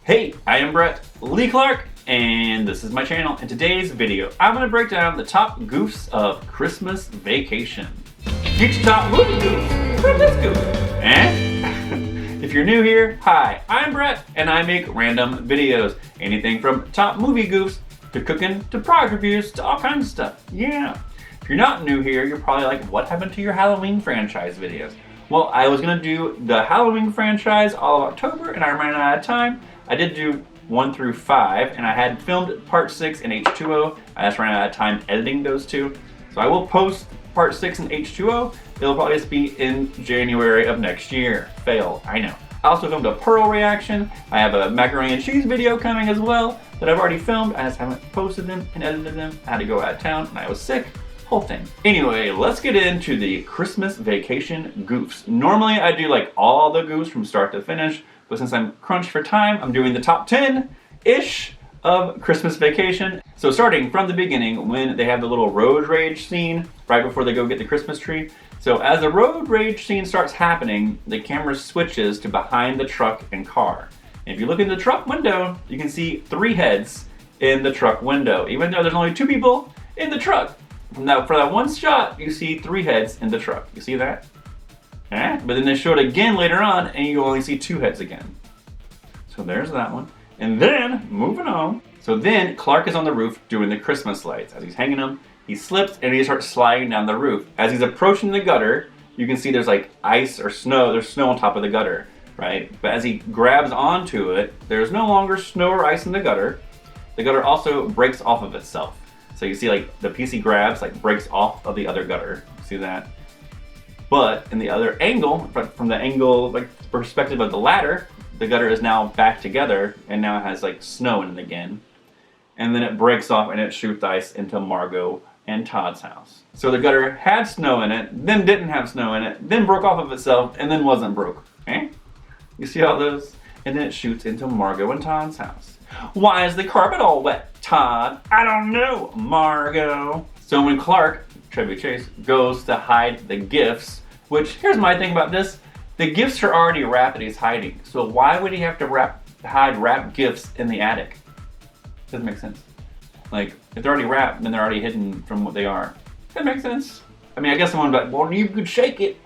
Hey, I am Brett Lee Clark, and this is my channel. In today's video, I'm going to break down the top goofs of Christmas Vacation. Get your top movie goofs from this goof. If you're new here, hi, I'm Brett, and I make random videos. Anything from top movie goofs, to cooking, to product reviews, to all kinds of stuff. Yeah. If you're not new here, you're probably like, what happened to your Halloween franchise videos? Well, I was going to do the Halloween franchise all of October, and I ran out of time. I did do 1 through 5, and I had filmed part 6 in H2O. I just ran out of time editing those two. So I will post part 6 in H2O. It'll probably just be in January of next year. Fail, I know. I also filmed a Pearl reaction. I have a macaroni and cheese video coming as well that I've already filmed. I just haven't posted them and edited them. I had to go out of town and I was sick. Whole thing. Anyway, let's get into the Christmas Vacation goofs. Normally I do like all the goofs from start to finish, but since I'm crunched for time, I'm doing the top 10-ish of Christmas Vacation. So starting from the beginning, when they have the little road rage scene right before they go get the Christmas tree. So as the road rage scene starts happening, the camera switches to behind the truck and car. And if you look in the truck window, you can see 3 heads in the truck window, even though there's only 2 people in the truck. For that one shot, you see 3 heads in the truck. You see that? But then they show it again later on, and you only see 2 heads again. So there's that one. And then, moving on. So then, Clark is on the roof doing the Christmas lights. As he's hanging them, he slips and he starts sliding down the roof. As he's approaching the gutter, you can see there's like ice or snow. There's snow on top of the gutter, right? But as he grabs onto it, there's no longer snow or ice in the gutter. The gutter also breaks off of itself. So you see like the piece he grabs like breaks off of the other gutter. See that? But in the other angle, from the angle, like perspective of the ladder, the gutter is now back together and now it has like snow in it again. And then it breaks off and it shoots ice into Margo and Todd's house. So the gutter had snow in it, then didn't have snow in it, then broke off of itself, and then wasn't broke. You see all those? And then it shoots into Margo and Todd's house. Why is the carpet all wet, Todd? I don't know, Margo. So when Clark, Chevy Chase, goes to hide the gifts, which, here's my thing about this, the gifts are already wrapped that he's hiding. So why would he have to hide wrapped gifts in the attic? Doesn't make sense. Like, if they're already wrapped, then they're already hidden from what they are. That makes sense. I mean, I guess someone would be like, well, you could shake it.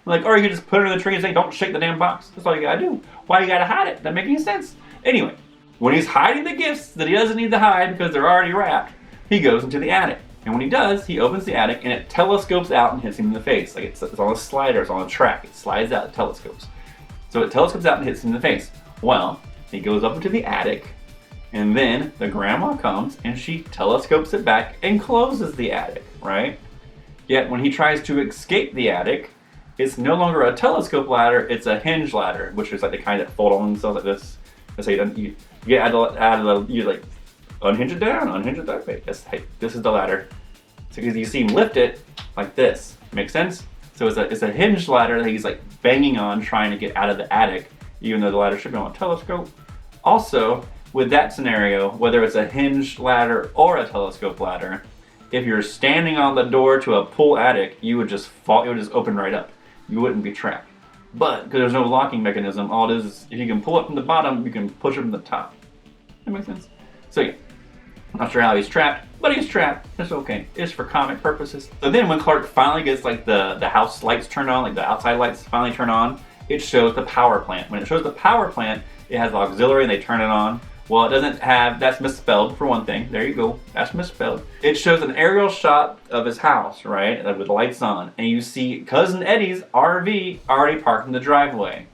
Like, or you could just put it in the tree and say, don't shake the damn box. That's all you gotta do. Why you gotta hide it? Doesn't make any sense. Anyway, when he's hiding the gifts that he doesn't need to hide because they're already wrapped, he goes into the attic. And when he does, he opens the attic and it telescopes out and hits him in the face. Like it's on a slider, it's on a track. It slides out, it telescopes. So it telescopes out and hits him in the face. Well, he goes up into the attic, and then the grandma comes and she telescopes it back and closes the attic, right? Yet when he tries to escape the attic, it's no longer a telescope ladder, it's a hinge ladder, which is like the kind that fold on themselves like this. That's how you get out of the, you like unhinge it down, unhinge it that way. Hey, this is the ladder. So you see him lift it like this. Make sense? So it's a hinge ladder that he's like banging on trying to get out of the attic, even though the ladder should be on a telescope. Also, with that scenario, whether it's a hinge ladder or a telescope ladder, if you're standing on the door to a pool attic, you would just fall, it would just open right up. You wouldn't be trapped. But, because there's no locking mechanism, all it is if you can pull it from the bottom, you can push it from the top. That makes sense? So yeah, I'm not sure how he's trapped, but he's trapped. It's okay. It's for comic purposes. So then when Clark finally gets like the house lights turned on, like the outside lights finally turn on, it shows the power plant. When it shows the power plant, it has auxiliary and they turn it on. Well, it doesn't have, that's misspelled for one thing. There you go, that's misspelled. It shows an aerial shot of his house, right, with the lights on. And you see Cousin Eddie's RV already parked in the driveway.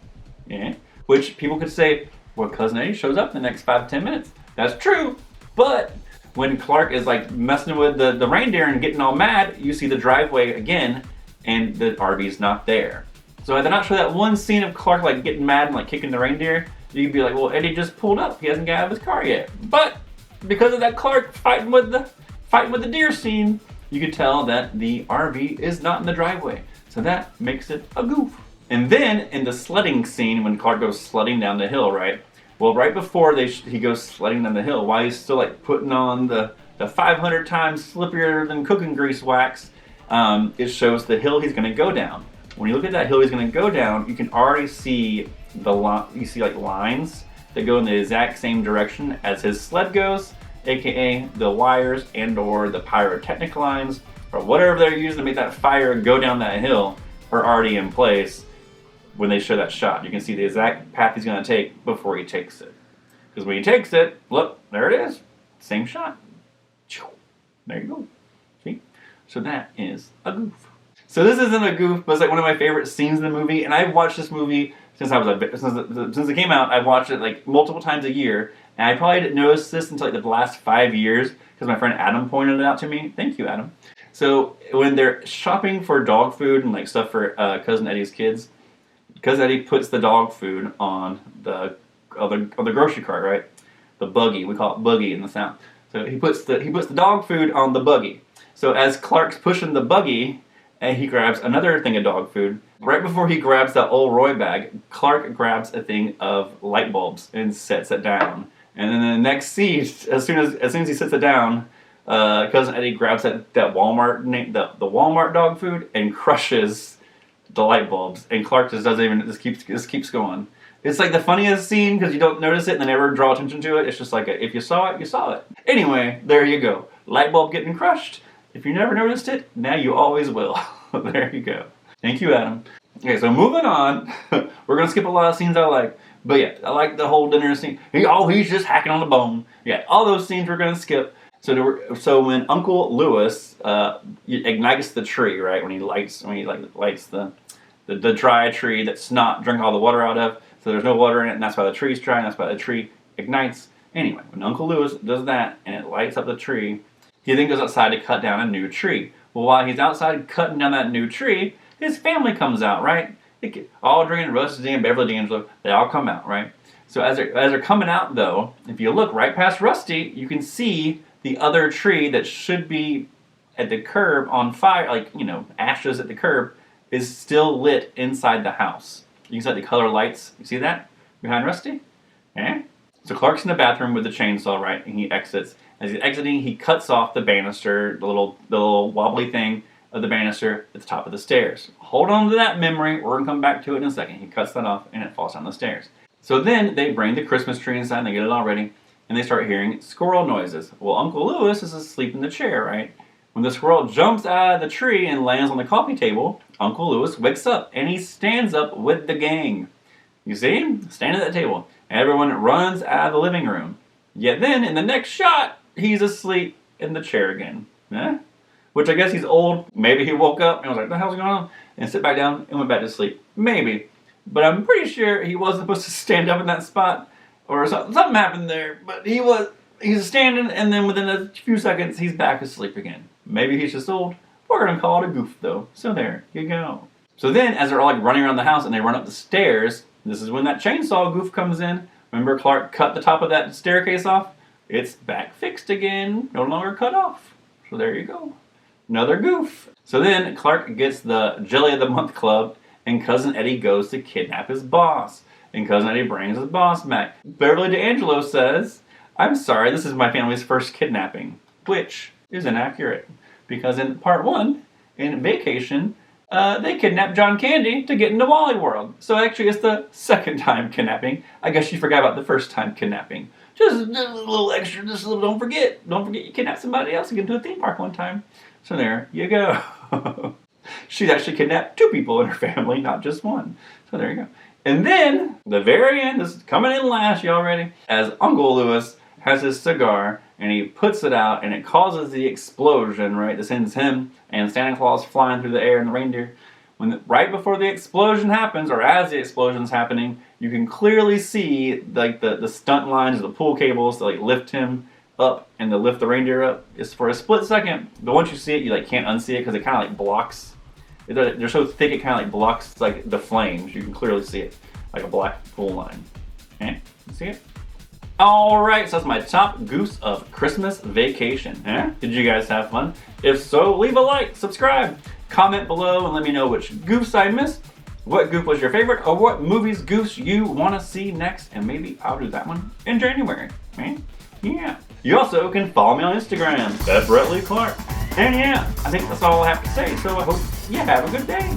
Yeah. Which people could say, well, Cousin Eddie shows up in the next 5 to 10 minutes. That's true, but when Clark is like messing with the reindeer and getting all mad, you see the driveway again and the RV's not there. So had they not show that one scene of Clark like getting mad and like kicking the reindeer, you'd be like, well, Eddie just pulled up. He hasn't got out of his car yet. But because of that Clark fighting with the deer scene, you could tell that the RV is not in the driveway. So that makes it a goof. And then in the sledding scene, when Clark goes sledding down the hill, right? Well, right before he goes sledding down the hill, while he's still like putting on the 500 times slippier than cooking grease wax, it shows the hill he's going to go down. When you look at that hill he's going to go down, you can already see you see like lines that go in the exact same direction as his sled goes, aka the wires and or the pyrotechnic lines, or whatever they're using to make that fire go down that hill, are already in place when they show that shot. You can see the exact path he's going to take before he takes it. Because when he takes it, look, there it is. Same shot. There you go. See? So that is a goof. So this isn't a goof, but it's like one of my favorite scenes in the movie, and I've watched this movie since it came out. I've watched it like multiple times a year, and I probably didn't notice this until like the last 5 years because my friend Adam pointed it out to me. Thank you, Adam. So when they're shopping for dog food and like stuff for Cousin Eddie's kids, Cousin Eddie puts the dog food on the grocery cart, right? The buggy. We call it buggy in the South. So he puts the dog food on the buggy. So as Clark's pushing the buggy, and he grabs another thing of dog food. Right before he grabs that old Roy bag, Clark grabs a thing of light bulbs and sets it down. And then in the next scene, as soon as he sets it down, Cousin Eddie grabs that Walmart the Walmart dog food and crushes the light bulbs. And Clark just keeps going. It's like the funniest scene because you don't notice it and then never draw attention to it. It's just like if you saw it, you saw it. Anyway, there you go. Light bulb getting crushed. If you never noticed it, now you always will. There you go. Thank you, Adam. Okay, so moving on. We're going to skip a lot of scenes I like. But yeah, I like the whole dinner scene. He's just hacking on the bone. Yeah, all those scenes we're going to skip. So when Uncle Louis ignites the tree, right? When he lights the dry tree that's not drank all the water out of. So there's no water in it, and that's why the tree's dry, and that's why the tree ignites. Anyway, when Uncle Louis does that, and it lights up the tree, he then goes outside to cut down a new tree. Well, while he's outside cutting down that new tree, his family comes out, right? Aldrin, Rusty, and Beverly D'Angelo, they all come out, right? So as they're coming out, though, if you look right past Rusty, you can see the other tree that should be at the curb on fire, like, ashes at the curb, is still lit inside the house. You can see the color lights. You see that behind Rusty? Okay. So Clark's in the bathroom with the chainsaw, right? And he exits. As he's exiting, he cuts off the banister, the little wobbly thing of the banister at the top of the stairs. Hold on to that memory. We're going to come back to it in a second. He cuts that off, and it falls down the stairs. So then they bring the Christmas tree inside, and they get it all ready, and they start hearing squirrel noises. Well, Uncle Louis is asleep in the chair, right? When the squirrel jumps out of the tree and lands on the coffee table, Uncle Louis wakes up, and he stands up with the gang. You see him? Standing at the table. And everyone runs out of the living room. Yet then, in the next shot, he's asleep in the chair again. Which I guess he's old. Maybe he woke up and was like, what the hell's going on? And sit back down and went back to sleep. Maybe. But I'm pretty sure he wasn't supposed to stand up in that spot. Or something happened there. But he's standing, and then within a few seconds, he's back asleep again. Maybe he's just old. We're going to call it a goof, though. So there you go. So then, as they're all running around the house and they run up the stairs, this is when that chainsaw goof comes in. Remember Clark cut the top of that staircase off? It's back fixed again. No longer cut off. So there you go. Another goof. So then Clark gets the Jelly of the Month Club, and Cousin Eddie goes to kidnap his boss. And Cousin Eddie brings his boss back. Beverly D'Angelo says, I'm sorry, this is my family's first kidnapping. Which is inaccurate. Because in part 1, in Vacation, they kidnapped John Candy to get into Wally World. So actually it's the second time kidnapping. I guess you forgot about the first time kidnapping. Just a little extra, don't forget you kidnapped somebody else and get into a theme park one time. So there you go. She's actually kidnapped 2 people in her family, not just one. So there you go. And then, the very end, this is coming in last, y'all ready? As Uncle Louis has his cigar, and he puts it out, and it causes the explosion, right? That sends him and Santa Claus flying through the air and the reindeer. Right before the explosion happens, or as the explosion's happening, you can clearly see like the stunt lines, the pull cables that lift him up and to lift the reindeer up. It's for a split second, but once you see it, you can't unsee it because it kind of blocks. They're so thick it kind of blocks the flames. You can clearly see it like a black pull line. Okay, you see it? Alright, so that's my top goofs of Christmas Vacation. Did you guys have fun? If so, leave a like, subscribe, comment below, and let me know which goofs I missed, what goof was your favorite, or what movies goofs you want to see next, and maybe I'll do that one in January. Yeah. You also can follow me on Instagram, @BrettLeeClark. And yeah, I think that's all I have to say, so I hope you have a good day.